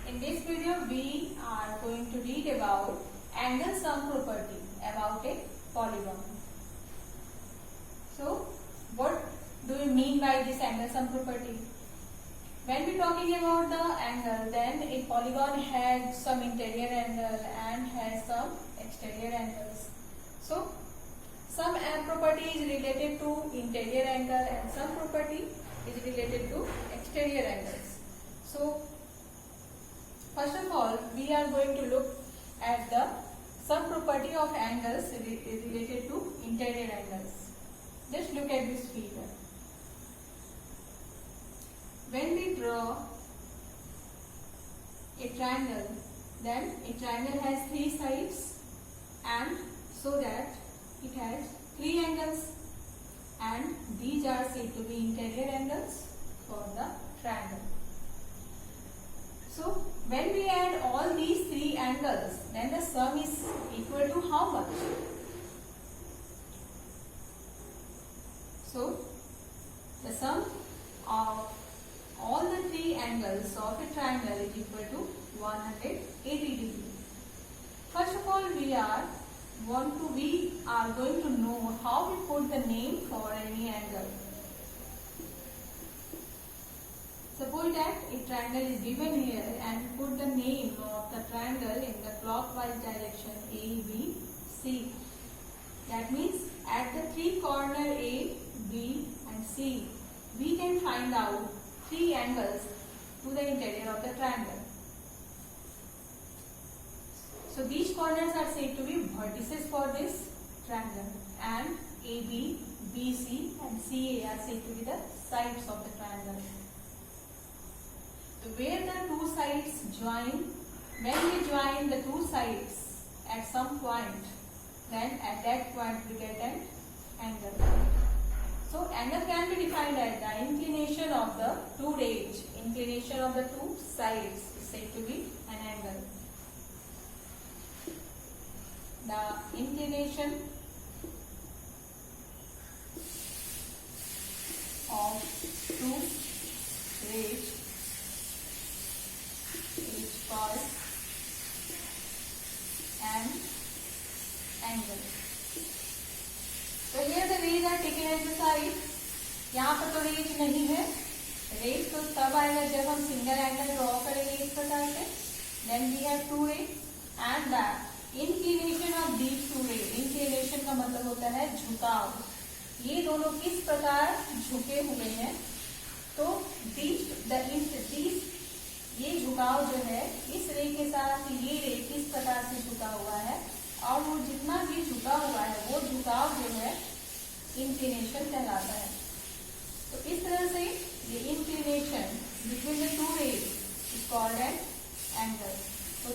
In this video, we are going to read about angle sum property about a polygon. So, what do we mean by this angle sum property? When we are talking about the angle, then a polygon has some interior angle and has some exterior angles. So, some property is related to interior angle and some property is related to exterior angles. So, first of all, we are going to look at the some property of angles related to interior angles. Just look at this figure. When we draw a triangle, then a triangle has three sides, and so that it has three angles, and these are said to be interior angles for the triangle. So, when we add all these three angles, then the sum is equal to how much? So, the sum of all the three angles of a triangle is equal to 180 degrees. First of all, we are going to know how we put the name for any angle. Suppose that a triangle is given here and put the name of the triangle in the clockwise direction A, B, C. That means at the three corners A, B and C, we can find out three angles to the interior of the triangle. So these corners are said to be vertices for this triangle, and AB, BC and CA are said to be the sides of the triangle. So where the two sides join, when we join the two sides at some point, then at that point we get an angle. So angle can be defined as the inclination of the two rays. Inclination of the two sides is said to be an angle. The inclination of two rays is called an angle. So here the rays are taken as the side. यहाँ पर तो raise नहीं है. Raise तो तब आएगा जब हम सिंगल एंगल ड्रॉ करेंगे इस प्रकार से. Then we have two rays and the inclination of these two rays. Inclination का मतलब होता है झुकाव. ये दोनों किस प्रकार झुके हुए हैं. तो ये झुकाव जो है इस रे के साथ ये रे किस प्रकार से झुका हुआ है, और वो जितना भी झुका हुआ है वो झुकाव जो है इंक्लिनेशन कहलाता है. तो इस तरह से ये inclination between the two rays is called an angle. तो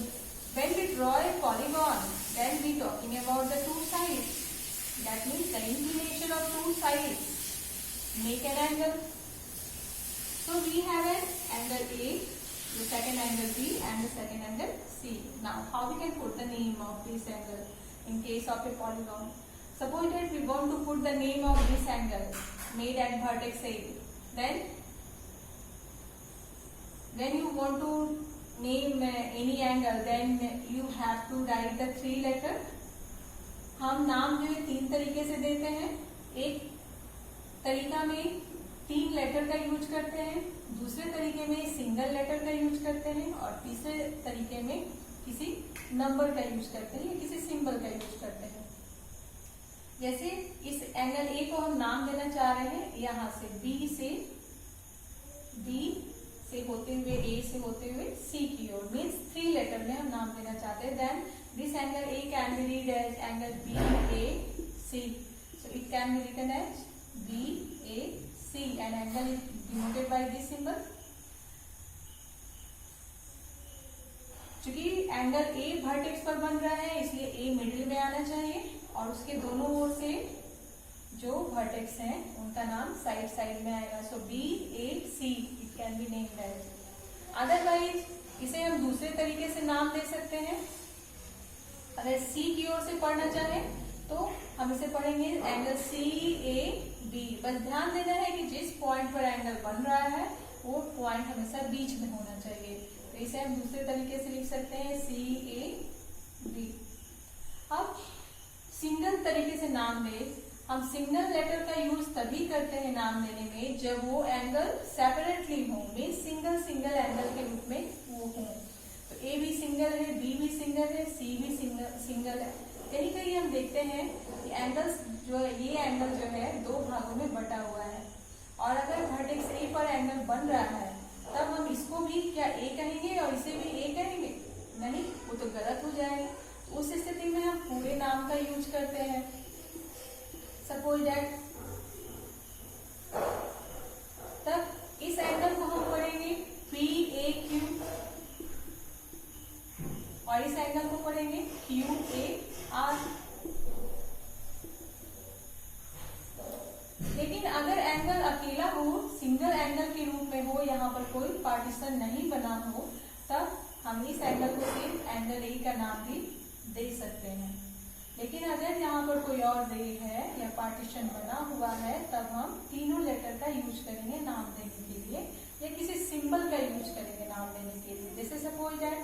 when we draw a polygon, then we talking about the two sides. That means the inclination of two sides make an angle. So we have an angle A, the second angle B and the second angle C. Now how we can put the name of this angle in case of a polygon? Suppose that we want to put the name of this angle made at vertex A. Then when you want to name any angle, then you have to write the three letter. हम नाम जो है तीन तरीके से देते हैं. एक तरीका में तीन लेटर का यूज करते हैं, दूसरे तरीके में सिंगल लेटर का यूज करते हैं, और तीसरे तरीके में किसी नंबर का यूज करते हैं या किसी सिंबल का यूज करते हैं. जैसे इस एंगल ए को हम नाम देना चाह रहे हैं, यहाँ से बी से होते हुए ए से होते हुए सी की ओर, मीन्स थ्री लेटर में हम नाम देना चाहते हैं. Then this angle A can be read as angle B A C. So it can be written as B A C and angle is denoted by this symbol. चूंकि angle A vertex पर बन रहा है इसलिए A middle में आना चाहिए, और उसके दोनों ओर से जो वर्टेक्स हैं उनका नाम साइड में आएगा. So B A C it can be named as. Otherwise इसे हम दूसरे तरीके से नाम दे सकते हैं. अगर C की ओर से पढ़ना चाहें तो हम इसे पढ़ेंगे एंगल CAB. बस ध्यान देना है कि जिस पॉइंट पर एंगल बन रहा है वो पॉइंट हमेशा बीच में होना चाहिए. तो इसे हम दूसरे तरीके से लिख सकते हैं CAB। अब सिंगल तरीके से नाम दे, हम सिंगल लेटर का यूज तभी करते हैं नाम देने में जब वो एंगल सेपरेटली हो, मीन सिंगल सिंगल एंगल के रूप में वो हो। तो ए भी सिंगल है, बी भी सिंगल है, सी भी सिंगल है। कहीं कहीं हम देखते हैं कि एंगल्स जो है, ये एंगल जो है दो भागों में बटा हुआ है, और अगर वर्टेक्स ए पर एंगल बन रहा है तब हम इसको भी क्या ए कहेंगे और इसे भी ए कहेंगे? नहीं, वो तो गलत हो जाएगा। उस स्थिति में हम पूरे नाम का यूज करते हैं। सपोज दैट, तब इस एंगल को हम पढ़ेंगे PAQ और इस एंगल को पढ़ेंगे QAR। लेकिन अगर एंगल अकेला हो, सिंगल एंगल के रूप में हो, यहाँ पर कोई पार्टीशन नहीं बना हो, तब हम इस एंगल को सिर्फ एंगल ए का नाम भी दे सकते हैं। लेकिन अगर यहाँ पर कोई और दे है या पार्टीशन बना हुआ है तब हम तीनों लेटर का यूज करेंगे नाम देने के लिए, या किसी सिंबल का यूज करेंगे नाम देने के लिए। जैसे सपोज दैट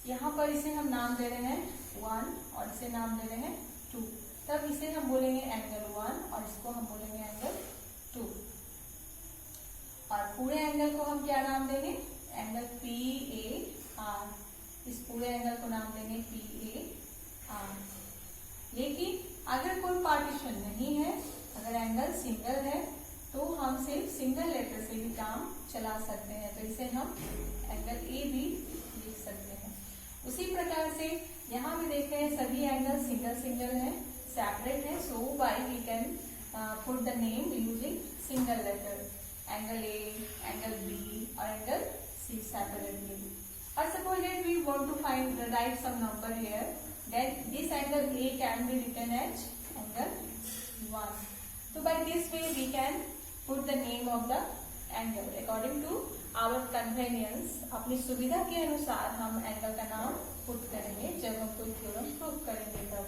यहाँ पर इसे हम नाम दे रहे हैं 1 और इसे नाम दे रहे हैं 2, तब इसे हम बोलेंगे एंगल 1 और इसको हम बोलेंगे एंगल 2। और पूरे एंगल को हम क्या नाम देंगे? Angle PAR। इस पूरे एंगल को नाम देंगे PAR। लेकिन अगर कोई पार्टीशन नहीं है, अगर एंगल सिंगल है, तो हम सिर्फ सिंगल लेटर से भी काम चला सकते हैं। तो इसे हम एंगल A भी लिख सकते हैं। उसी प्रकार से यहाँ भी देख रहे हैं सभी एंगल सिंगल सिंगल है, सेपरेट है। So why we can put the name using single letter, angle A, angle B और angle C separately. Or suppose that we want to write some number here, then this angle A can be written as angle 1. So by this way we can put the name of the angle according to our convenience. अपनी सुविधा के अनुसार हम angle का नाम put करेंगे जब हम कोई थ्योरम प्रूव करेंगे तब।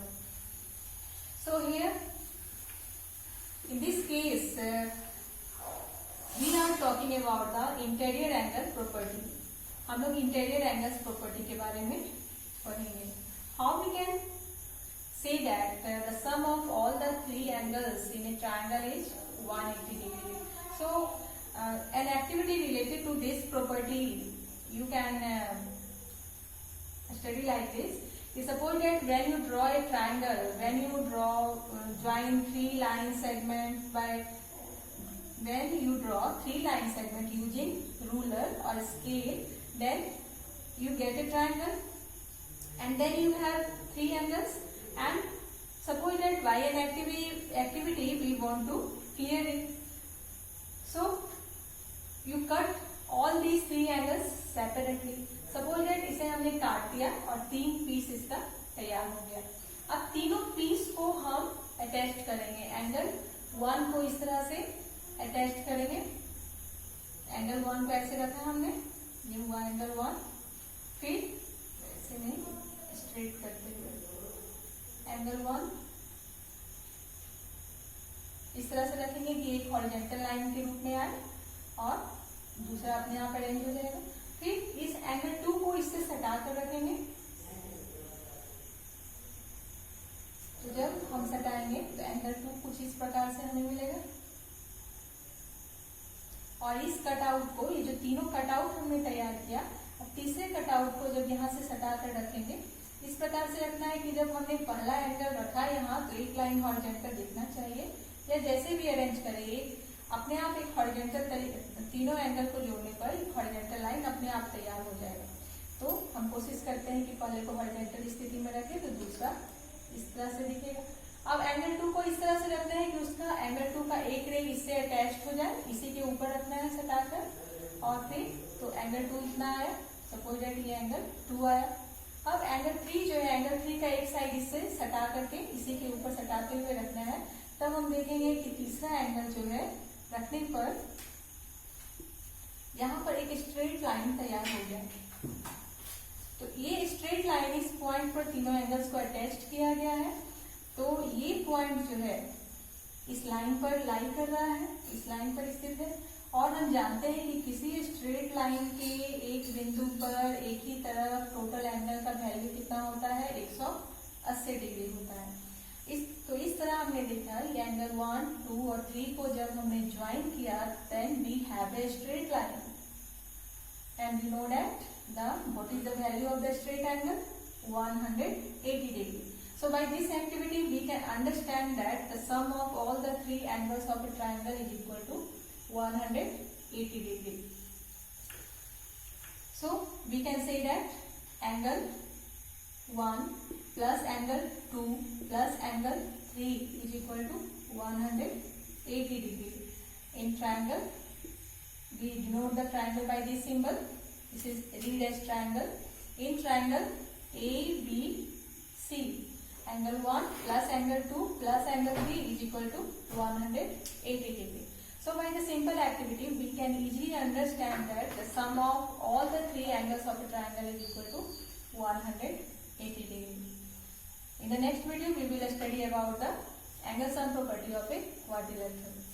So here in this case we are talking about the interior angle property. हम लोग इंटीरियर एंगल्स प्रॉपर्टी के बारे में पढ़ेंगे। How we can say that the sum of all the 3 angles in a triangle is 180 degree. So an activity related to this property you can study like this. Suppose that when you draw a triangle, when you draw join 3 line segment by when you draw 3 line segment using ruler or scale, then you get a triangle and then you have 3 angles, and suppose that by an activity we want to clear it, so you cut all these 3 angles separately. suppose that इसे हमने काट दिया और 3 piece इसका तैयार हो गया। अब तीनों पीस को हम अटैच करेंगे, एंगल 1 को इस तरह से अटैच करेंगे। एंगल 1 को ऐसे रखा हमने, ये हुआ एंगल 1। फिर ऐसे नहीं, स्ट्रेट करते हुए एंगल 1 इस तरह से रखेंगे कि एक हॉरिजॉन्टल लाइन के रूप में आए और दूसरा अपने आप अरेंज हो जाएगा। फिर इस एंगल 2 को इससे सटा कर रखेंगे। तो जब हम सटाएंगे तो एंगल 2 कुछ इस प्रकार से हमें मिलेगा। और इस कटआउट को, ये जो तीनों कटआउट हमने तैयार किया, अब तीसरे कटआउट को जब यहाँ से सटा कर रखेंगे, इस प्रकार से रखना है कि जब हमने पहला एंगल रखा यहाँ तो एक लाइन हॉरिजॉन्टल दिखना चाहिए, या जैसे भी अरेंज करें अपने आप एक हॉरिजॉन्टल, तीनों एंगल को जोड़ने पर एक हॉरिजॉन्टल लाइन अपने आप तैयार हो जाएगा। तो हम कोशिश करते हैं कि पहले को हॉरिजॉन्टल स्थिति में रखें तो दूसरा इस तरह से दिखेगा। अब एंगल 2 को इस तरह से रखना है कि उसका एंगल 2 का एक रे इससे अटैच हो जाए, इसी के ऊपर रखना है सटाकर, और फिर तो एंगल 2 इतना आया। सपोज दैट ये एंगल 2 आया। अब एंगल 3 जो है, एंगल 3 का एक साइड इससे सटा करके इसी के ऊपर सटाते हुए रखना है। तब हम देखेंगे कि तीसरा एंगल जो है रखने पर यहाँ पर एक स्ट्रेट लाइन तैयार हो गया। तो ये स्ट्रेट लाइन, इस पॉइंट पर तीनों एंगल्स को अटैच किया गया है। तो ये पॉइंट जो है इस लाइन पर लाई कर रहा है, इस लाइन पर स्थित है, और हम जानते हैं कि किसी स्ट्रेट लाइन के एक बिंदु पर एक ही तरफ टोटल एंगल का वैल्यू कितना होता है, 180 डिग्री होता है। इस तरह हमने देखा ये एंगल 1, 2 और 3 को जब हमने ज्वाइन किया, then we have a straight line and we know that what is the value of the straight angle, 180 degree. So by this activity we can understand that the sum of all the three angles of a triangle is equal to 180 degree. So we can say that angle 1 plus angle 2 plus angle 3 is equal to 180 degree. In triangle, we denote the triangle by this symbol. This is read as triangle. In triangle ABC, angle 1 plus angle 2 plus angle 3 is equal to 180 degree. So by the simple activity, we can easily understand that the sum of all the three angles of a triangle is equal to 180 degree. In the next video, we will study about the angle sum property of a quadrilateral.